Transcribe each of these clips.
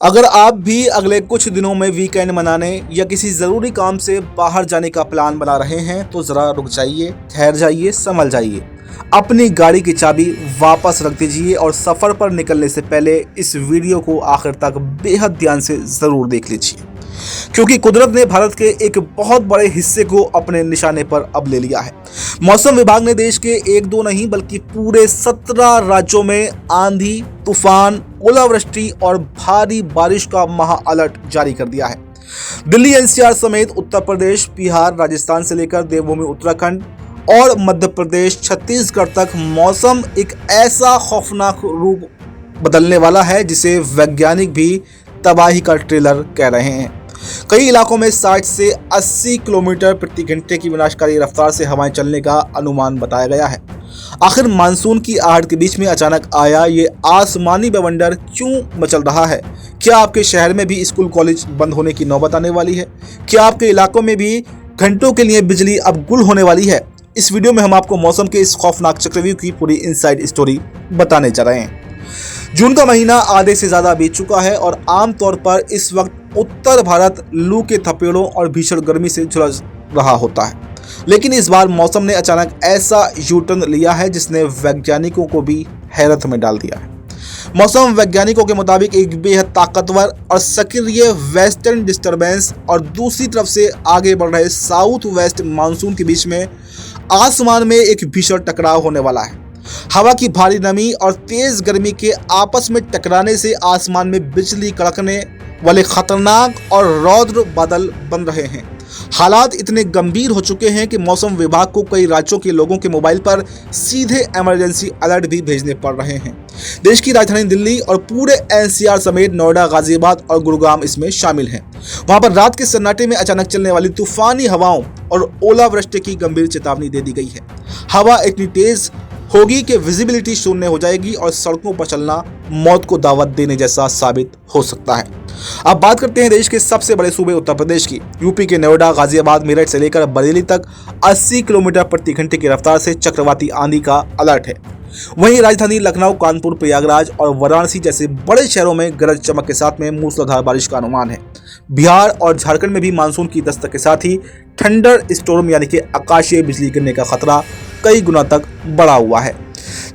अगर आप भी अगले कुछ दिनों में वीकेंड मनाने या किसी ज़रूरी काम से बाहर जाने का प्लान बना रहे हैं तो ज़रा रुक जाइए, ठहर जाइए, संभल जाइए। अपनी गाड़ी की चाबी वापस रख दीजिए और सफ़र पर निकलने से पहले इस वीडियो को आखिर तक बेहद ध्यान से ज़रूर देख लीजिए, क्योंकि कुदरत ने भारत के एक बहुत बड़े हिस्से को अपने निशाने पर अब ले लिया है। मौसम विभाग ने देश के एक दो नहीं बल्कि पूरे 17 राज्यों में आंधी, तूफान, ओलावृष्टि और भारी बारिश का महा अलर्ट जारी कर दिया है। दिल्ली एनसीआर समेत उत्तर प्रदेश, बिहार, राजस्थान से लेकर देवभूमि उत्तराखंड और मध्य प्रदेश, छत्तीसगढ़ तक मौसम एक ऐसा खौफनाक रूप बदलने वाला है जिसे वैज्ञानिक भी तबाही का ट्रेलर कह रहे हैं। कई इलाकों में 60 से 80 किलोमीटर प्रति घंटे की विनाशकारी रफ्तार से हवाएं चलने का अनुमान बताया गया है। आखिर मानसून की आहट के बीच में अचानक आया ये आसमानी बवंडर क्यों मचल रहा है? क्या आपके शहर में भी स्कूल कॉलेज बंद होने की नौबत आने वाली है? क्या आपके इलाकों में भी घंटों के लिए बिजली अब गुल होने वाली है? इस वीडियो में हम आपको मौसम के इस खौफनाक चक्रव्यूह की पूरी इनसाइड स्टोरी बताने जा रहे हैं। जून का महीना आधे से ज्यादा बीत चुका है और आमतौर पर इस वक्त उत्तर भारत लू के थपेड़ों और भीषण गर्मी से झुलस रहा होता है, लेकिन इस बार मौसम ने अचानक ऐसा यू टर्न लिया है जिसने वैज्ञानिकों को भी हैरत में डाल दिया है। मौसम वैज्ञानिकों के मुताबिक एक बेहद ताकतवर और सक्रिय वेस्टर्न डिस्टर्बेंस और दूसरी तरफ से आगे बढ़ रहे साउथ वेस्ट मानसून के बीच में आसमान में एक भीषण टकराव होने वाला है। हवा की भारी नमी और तेज गर्मी के आपस में टकराने से आसमान में बिजली कड़कने वाले खतरनाक और रौद्र बादल बन रहे हैं। हालात इतने गंभीर हो चुके हैं कि मौसम विभाग को कई राज्यों के लोगों के मोबाइल पर सीधे इमरजेंसी अलर्ट भी भेजने पड़ रहे हैं। देश की राजधानी दिल्ली और पूरे एनसीआर समेत नोएडा, गाजियाबाद और गुरुग्राम इसमें शामिल हैं। वहां पर रात के सन्नाटे में अचानक चलने वाली तूफानी हवाओं और ओलावृष्टि की गंभीर चेतावनी दे दी गई है। हवा इतनी तेज होगी कि विजिबिलिटी शून्य हो जाएगी और सड़कों पर चलना मौत को दावत देने जैसा साबित हो सकता है। अब बात करते हैं देश के सबसे बड़े सूबे उत्तर प्रदेश की। यूपी के नोएडा, गाजियाबाद, मेरठ से लेकर बरेली तक 80 किलोमीटर प्रति घंटे की रफ्तार से चक्रवाती आंधी का अलर्ट है। वहीं राजधानी लखनऊ, कानपुर, प्रयागराज और वाराणसी जैसे बड़े शहरों में गरज चमक के साथ में मूसलाधार बारिश का अनुमान है। बिहार और झारखंड में भी मानसून की दस्तक के साथ ही थंडर स्टॉर्म यानी कि आकाशीय बिजली गिरने का खतरा कई गुना तक बढ़ा हुआ है,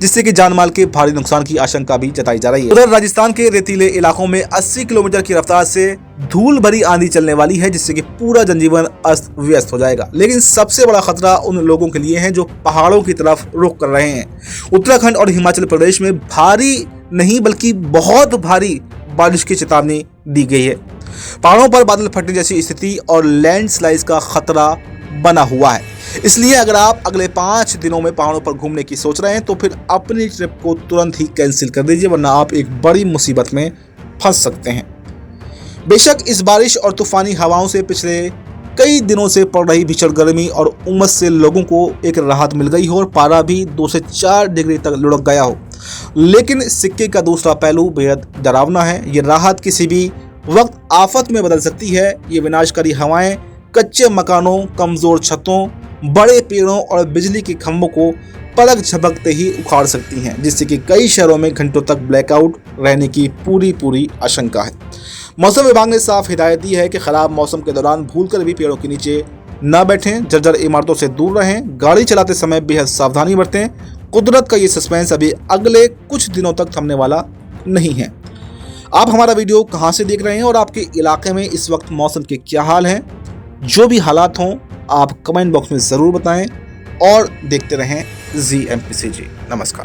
जिससे कि जानमाल के भारी नुकसान की आशंका भी जताई जा रही है। उधर राजस्थान के रेतीले इलाकों में 80 किलोमीटर की रफ्तार से धूल भरी आंधी चलने वाली है, जिससे कि पूरा जनजीवन अस्त व्यस्त हो जाएगा। लेकिन सबसे बड़ा खतरा उन लोगों के लिए है जो पहाड़ों की तरफ रुख कर रहे हैं। उत्तराखंड और हिमाचल प्रदेश में भारी नहीं बल्कि बहुत भारी बारिश की चेतावनी दी गई है। पहाड़ों पर बादल फटने जैसी स्थिति और लैंडस्लाइड का खतरा बना हुआ है। इसलिए अगर आप अगले 5 दिनों में पहाड़ों पर घूमने की सोच रहे हैं तो फिर अपनी ट्रिप को तुरंत ही कैंसिल कर दीजिए, वरना आप एक बड़ी मुसीबत में फंस सकते हैं। बेशक इस बारिश और तूफानी हवाओं से पिछले कई दिनों से पड़ रही भीषण गर्मी और उमस से लोगों को एक राहत मिल गई हो और पारा भी 2 से 4 डिग्री तक लुढ़क गया हो, लेकिन सिक्के का दूसरा पहलू बेहद डरावना है। ये राहत किसी भी वक्त आफत में बदल सकती है। ये विनाशकारी हवाएं कच्चे मकानों, कमजोर छतों, बड़े पेड़ों और बिजली के खंभों को पलक झपकते ही उखाड़ सकती हैं, जिससे कि कई शहरों में घंटों तक ब्लैकआउट रहने की पूरी आशंका है। मौसम विभाग ने साफ हिदायत दी है कि खराब मौसम के दौरान भूलकर भी पेड़ों के नीचे न बैठें, जर्जर इमारतों से दूर रहें, गाड़ी चलाते समय बेहद सावधानी बरतें। कुदरत का ये सस्पेंस अभी अगले कुछ दिनों तक थमने वाला नहीं है। आप हमारा वीडियो कहाँ से देख रहे हैं और आपके इलाके में इस वक्त मौसम के क्या हाल हैं? जो भी हालात हों आप कमेंट बॉक्स में ज़रूर बताएं और देखते रहें ZMPCG। नमस्कार।